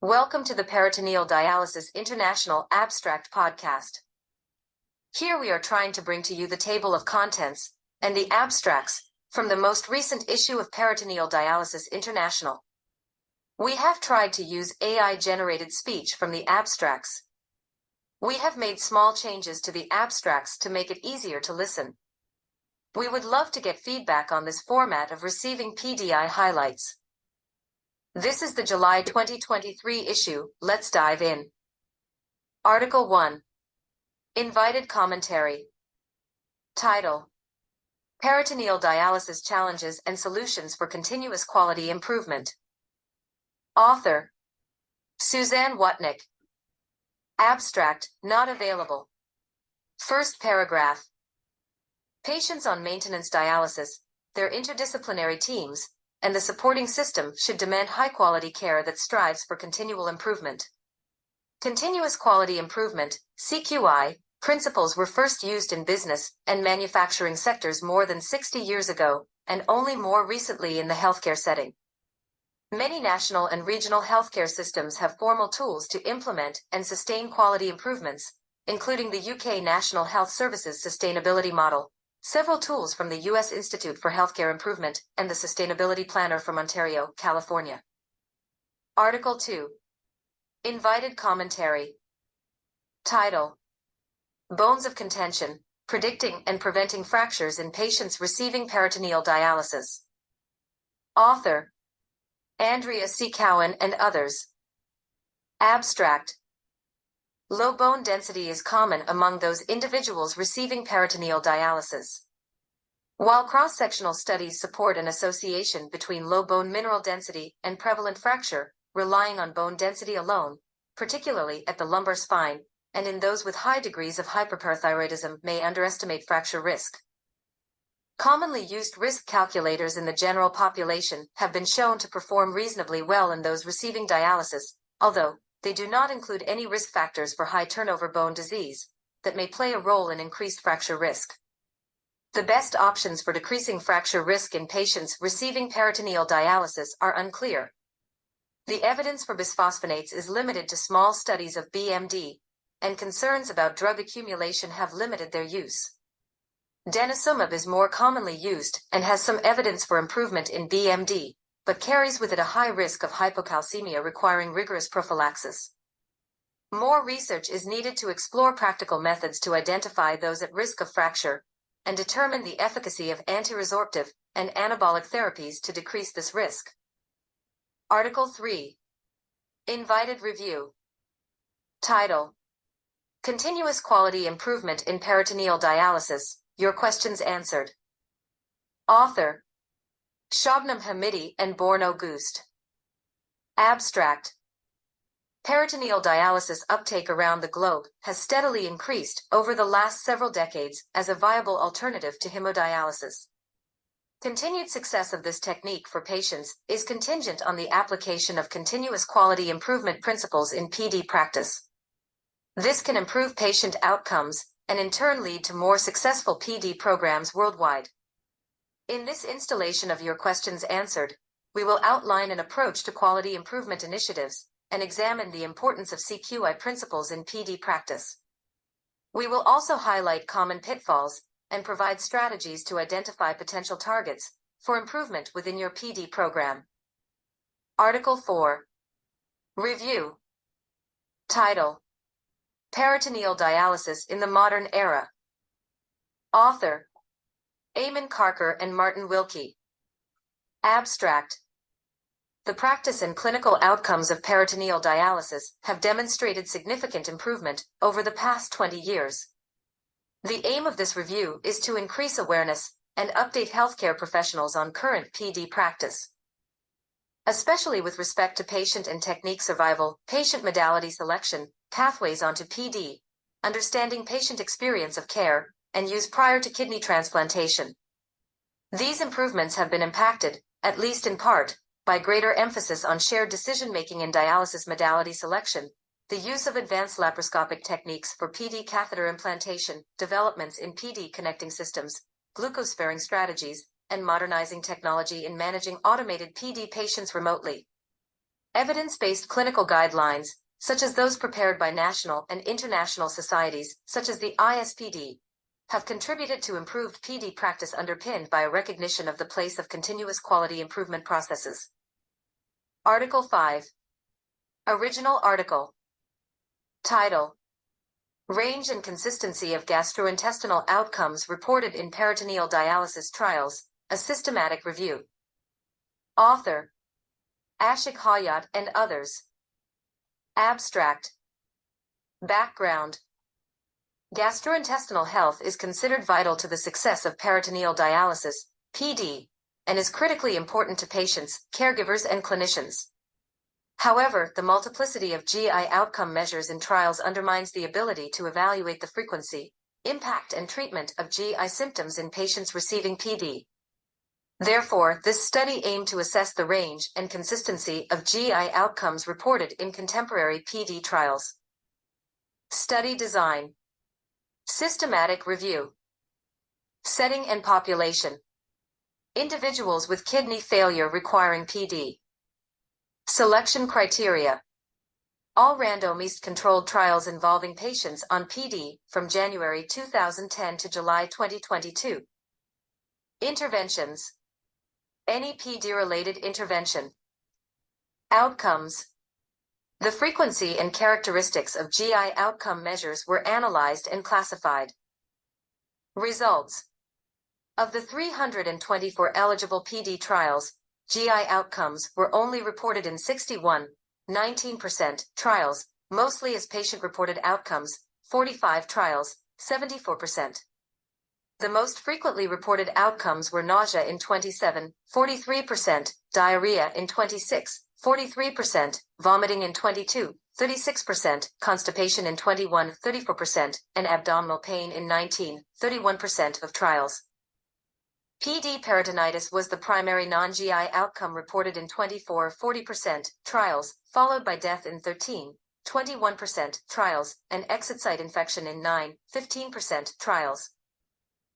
Welcome to the Peritoneal Dialysis International Abstract Podcast. Here we are trying to bring to you the table of contents and the abstracts from the most recent issue of Peritoneal Dialysis International. We have tried to use AI-generated speech from the abstracts. We have made small changes to the abstracts to make it easier to listen. We would love to get feedback on this format of receiving PDI highlights. This is the July 2023 issue. Let's dive in. Article 1. Invited commentary. Title: Peritoneal Dialysis Challenges and Solutions for Continuous Quality Improvement. Author: Suzanne Wutnick. Abstract, not available. First paragraph. Patients on maintenance dialysis, their interdisciplinary teams, and the supporting system should demand high-quality care that strives for continual improvement. Continuous quality improvement, CQI, principles were first used in business and manufacturing sectors more than 60 years ago, and only more recently in the healthcare setting. Many national and regional healthcare systems have formal tools to implement and sustain quality improvements, including the UK National Health Services Sustainability Model, several tools from the U.S. Institute for Healthcare Improvement, and the Sustainability Planner from Ontario, California. Article 2. Invited commentary. Title: Bones of Contention, Predicting and Preventing Fractures in Patients Receiving Peritoneal Dialysis. Author: Andrea C. Cowan and others. Abstract: Low bone density is common among those individuals receiving peritoneal dialysis. While cross-sectional studies support an association between low bone mineral density and prevalent fracture, relying on bone density alone, particularly at the lumbar spine, and in those with high degrees of hyperparathyroidism, may underestimate fracture risk. Commonly used risk calculators in the general population have been shown to perform reasonably well in those receiving dialysis, although they do not include any risk factors for high turnover bone disease that may play a role in increased fracture risk. The best options for decreasing fracture risk in patients receiving peritoneal dialysis are unclear. The evidence for bisphosphonates is limited to small studies of BMD, and concerns about drug accumulation have limited their use. Denosumab is more commonly used and has some evidence for improvement in BMD, but carries with it a high risk of hypocalcemia requiring rigorous prophylaxis. More research is needed to explore practical methods to identify those at risk of fracture and determine the efficacy of antiresorptive and anabolic therapies to decrease this risk. Article 3. Invited review. Title: Continuous Quality Improvement in Peritoneal Dialysis, Your Questions Answered. Author: Shabnam Hamidi and Borno Gust. Abstract: Peritoneal dialysis uptake around the globe has steadily increased over the last several decades as a viable alternative to hemodialysis. Continued success of this technique for patients is contingent on the application of continuous quality improvement principles in PD practice. This can improve patient outcomes and in turn lead to more successful PD programs worldwide. In this installation of Your Questions Answered, we will outline an approach to quality improvement initiatives and examine the importance of CQI principles in PD practice. We will also highlight common pitfalls and provide strategies to identify potential targets for improvement within your PD program. Article 4. Review. Title: Peritoneal Dialysis in the Modern Era. Author: Eamon Carker and Martin Wilkie. Abstract: The practice and clinical outcomes of peritoneal dialysis have demonstrated significant improvement over the past 20 years. The aim of this review is to increase awareness and update healthcare professionals on current PD practice, especially with respect to patient and technique survival, patient modality selection, pathways onto PD, understanding patient experience of care, and use prior to kidney transplantation. These improvements have been impacted, at least in part, by greater emphasis on shared decision-making in dialysis modality selection, the use of advanced laparoscopic techniques for PD catheter implantation, developments in PD connecting systems, glucose-sparing strategies, and modernizing technology in managing automated PD patients remotely. Evidence-based clinical guidelines, such as those prepared by national and international societies, such as the ISPD, have contributed to improved PD practice underpinned by a recognition of the place of continuous quality improvement processes. Article 5. Original article. Title: Range and consistency of gastrointestinal outcomes reported in peritoneal dialysis trials, a systematic review. Author: Ashik Hayat and others. Abstract. Background. Gastrointestinal health is considered vital to the success of peritoneal dialysis, PD, and is critically important to patients, caregivers, and clinicians. However, the multiplicity of GI outcome measures in trials undermines the ability to evaluate the frequency, impact, and treatment of GI symptoms in patients receiving PD. Therefore, this study aimed to assess the range and consistency of GI outcomes reported in contemporary PD trials. Study design. Systematic review. Setting and population. Individuals with kidney failure requiring PD. Selection criteria. All randomized controlled trials involving patients on PD from January 2010 to July 2022. Interventions. Any PD-related intervention. Outcomes. The frequency and characteristics of GI outcome measures were analyzed and classified. Results. Of the 324 eligible PD trials, GI outcomes were only reported in 61, 19% trials, mostly as patient-reported outcomes, 45 trials, 74%. The most frequently reported outcomes were nausea in 27, 43%, diarrhea in 26, 43%, vomiting in 22, 36%, constipation in 21, 34%, and abdominal pain in 19, 31% of trials. PD peritonitis was the primary non-GI outcome reported in 24, 40% trials, followed by death in 13, 21% trials, and exit site infection in 9, 15% trials.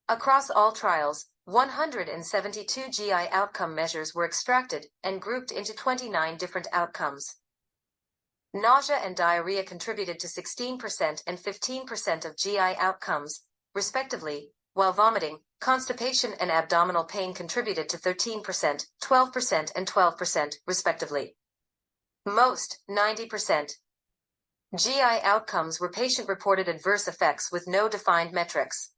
Across all trials, 172 GI outcome measures were extracted and grouped into 29 different outcomes. Nausea and diarrhea contributed to 16% and 15% of GI outcomes, respectively, while vomiting, constipation, and abdominal pain contributed to 13%, 12%, and 12%, respectively. Most, 90%. GI outcomes were patient-reported adverse effects with no defined metrics.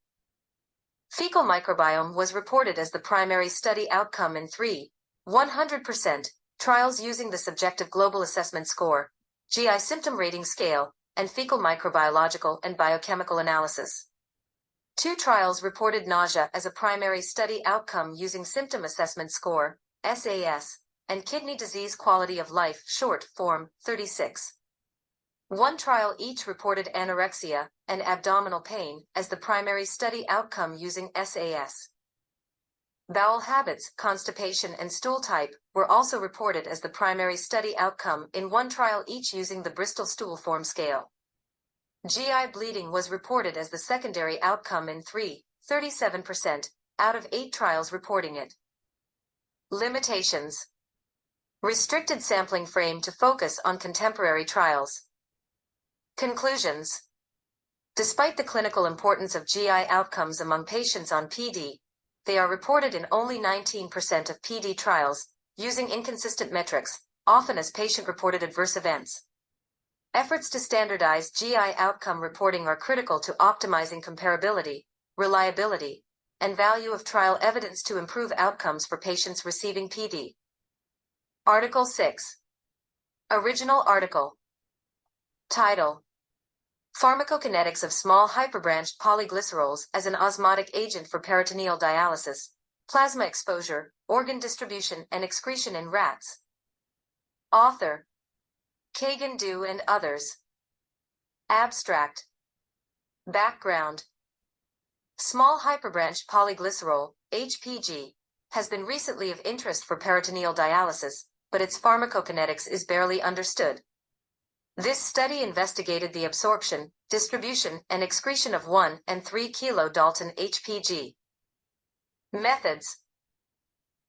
Fecal microbiome was reported as the primary study outcome in 100% trials using the Subjective Global Assessment Score, GI Symptom Rating Scale, and fecal microbiological and biochemical analysis. 2 trials reported nausea as a primary study outcome using Symptom Assessment Score, SAS, and Kidney Disease Quality of Life short form, 36. 1 trial each reported anorexia and abdominal pain as the primary study outcome using SAS. Bowel habits, constipation, and stool type were also reported as the primary study outcome in 1 trial each using the Bristol Stool Form Scale. GI bleeding was reported as the secondary outcome in 37% out of 8 trials reporting it. Limitations. Restricted sampling frame to focus on contemporary trials. Conclusions. Despite the clinical importance of GI outcomes among patients on PD, they are reported in only 19% of PD trials, using inconsistent metrics, often as patient-reported adverse events. Efforts to standardize GI outcome reporting are critical to optimizing comparability, reliability, and value of trial evidence to improve outcomes for patients receiving PD. Article 6. Original article. Title: Pharmacokinetics of small hyperbranched polyglycerols as an osmotic agent for peritoneal dialysis, plasma exposure, organ distribution, and excretion in rats. Author: Kagan Du and others. Abstract. Background. Small hyperbranched polyglycerol, HPG, has been recently of interest for peritoneal dialysis, but its pharmacokinetics is barely understood. This study investigated the absorption, distribution, and excretion of 1 and 3 kilodalton HPG. Methods.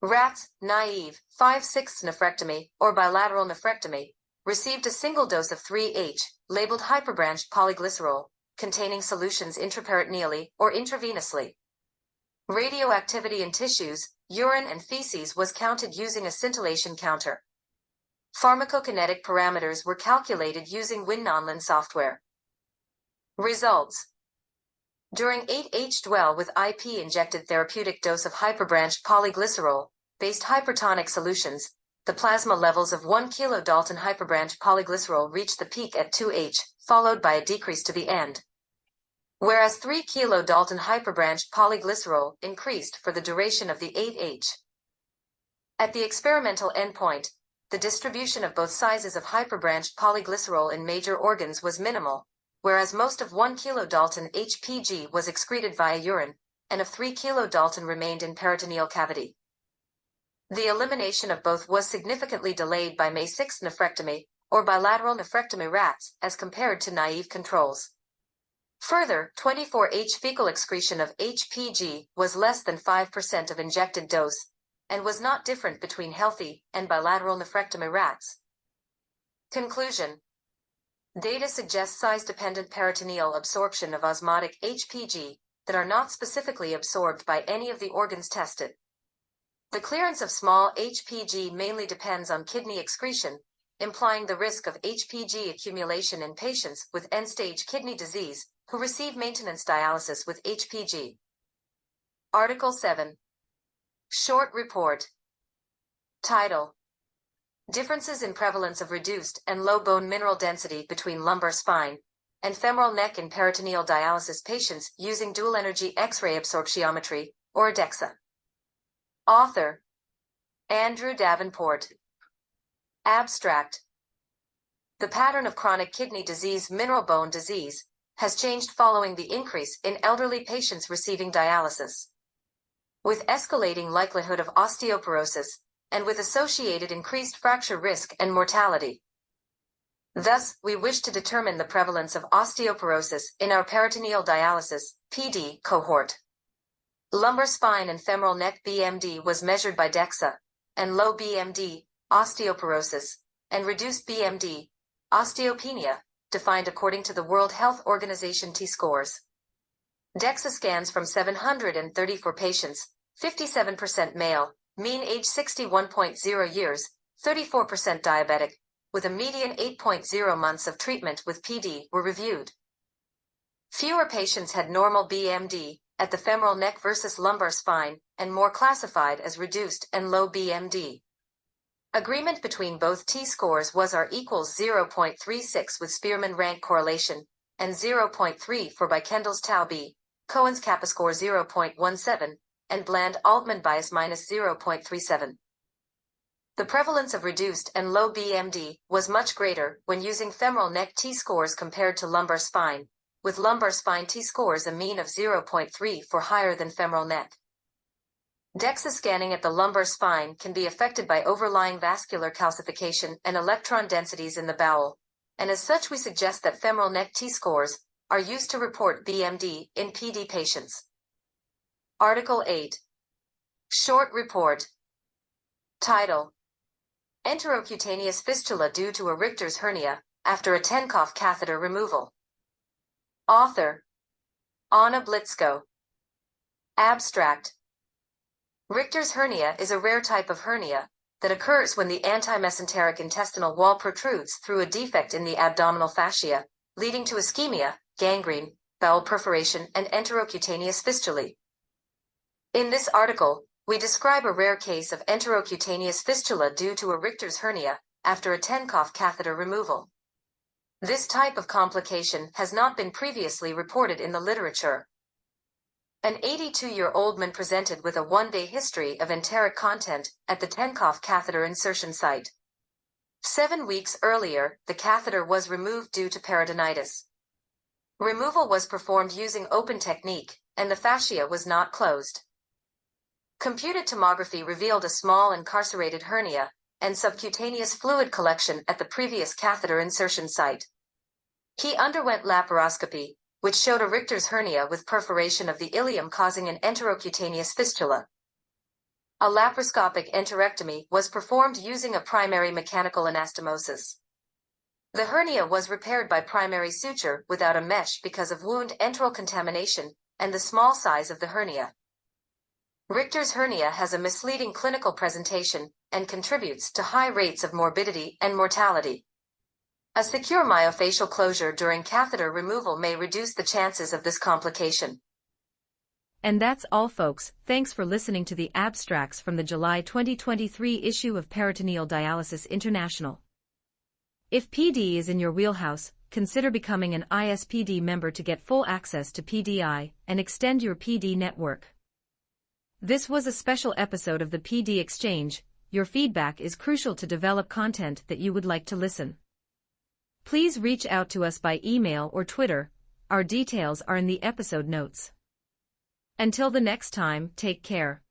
Rats, naive, 5/6 nephrectomy or bilateral nephrectomy, received a single dose of 3H, labeled hyperbranched polyglycerol, containing solutions intraperitoneally or intravenously. Radioactivity in tissues, urine, and feces was counted using a scintillation counter. Pharmacokinetic parameters were calculated using WinNonlin software. Results. During 8H dwell with IP injected therapeutic dose of hyperbranched polyglycerol-based hypertonic solutions, the plasma levels of 1 kilodalton hyperbranched polyglycerol reached the peak at 2H, followed by a decrease to the end. Whereas 3 kilodalton hyperbranched polyglycerol increased for the duration of the 8H. At the experimental endpoint, the distribution of both sizes of hyperbranched polyglycerol in major organs was minimal, whereas most of 1 kilodalton HPG was excreted via urine, and of 3 kilodalton remained in peritoneal cavity. The elimination of both was significantly delayed by May 6 nephrectomy or bilateral nephrectomy rats as compared to naive controls. Further, 24H fecal excretion of HPG was less than 5% of injected dose, and was not different between healthy and bilateral nephrectomy rats. Conclusion. Data suggests size-dependent peritoneal absorption of osmotic HPG that are not specifically absorbed by any of the organs tested. The clearance of small HPG mainly depends on kidney excretion, implying the risk of HPG accumulation in patients with end-stage kidney disease who receive maintenance dialysis with HPG. Article 7. Short report. Title. Differences in prevalence of reduced and low bone mineral density between lumbar spine and femoral neck in peritoneal dialysis patients using dual-energy X-ray absorptiometry, or DEXA. Author. Andrew Davenport. Abstract. The pattern of chronic kidney disease, mineral bone disease, has changed following the increase in elderly patients receiving dialysis. With escalating likelihood of osteoporosis, and with associated increased fracture risk and mortality. Thus, we wish to determine the prevalence of osteoporosis in our peritoneal dialysis (PD) cohort. Lumbar spine and femoral neck BMD was measured by DEXA, and low BMD, osteoporosis, and reduced BMD, osteopenia, defined according to the World Health Organization T-scores. DEXA scans from 734 patients, 57% male, mean age 61.0 years, 34% diabetic, with a median 8.0 months of treatment with PD were reviewed. Fewer patients had normal BMD at the femoral neck versus lumbar spine, and more classified as reduced and low BMD. Agreement between both T-scores was R equals 0.36 with Spearman rank correlation, and 0.3 for Bikendall's tau B, Cohen's kappa score 0.17, and Bland-Altman bias minus 0.37. The prevalence of reduced and low BMD was much greater when using femoral neck T-scores compared to lumbar spine, with lumbar spine T-scores a mean of 0.3 for higher than femoral neck. DEXA scanning at the lumbar spine can be affected by overlying vascular calcification and electron densities in the bowel, and as such we suggest that femoral neck T-scores are used to report BMD in PD patients. Article 8. Short report. Title. Enterocutaneous fistula due to a Richter's hernia after a Tenkov catheter removal. Author. Anna Blitzko. Abstract. Richter's hernia is a rare type of hernia that occurs when the antimesenteric intestinal wall protrudes through a defect in the abdominal fascia, leading to ischemia, gangrene, bowel perforation, and enterocutaneous fistulae. In this article, we describe a rare case of enterocutaneous fistula due to a Richter's hernia after a Tenkov catheter removal. This type of complication has not been previously reported in the literature. An 82-year-old man presented with a one-day history of enteric content at the Tenkov catheter insertion site. 7 weeks earlier, the catheter was removed due to peritonitis. Removal was performed using open technique, and the fascia was not closed. Computed tomography revealed a small incarcerated hernia and subcutaneous fluid collection at the previous catheter insertion site. He underwent laparoscopy, which showed a Richter's hernia with perforation of the ileum causing an enterocutaneous fistula. A laparoscopic enterectomy was performed using a primary mechanical anastomosis. The hernia was repaired by primary suture without a mesh because of wound enteral contamination and the small size of the hernia. Richter's hernia has a misleading clinical presentation and contributes to high rates of morbidity and mortality. A secure myofascial closure during catheter removal may reduce the chances of this complication. And that's all, folks. Thanks for listening to the abstracts from the July 2023 issue of Peritoneal Dialysis International. If PD is in your wheelhouse, consider becoming an ISPD member to get full access to PDI and extend your PD network. This was a special episode of the PD Exchange. Your feedback is crucial to develop content that you would like to listen. Please reach out to us by email or Twitter. Our details are in the episode notes. Until the next time, take care.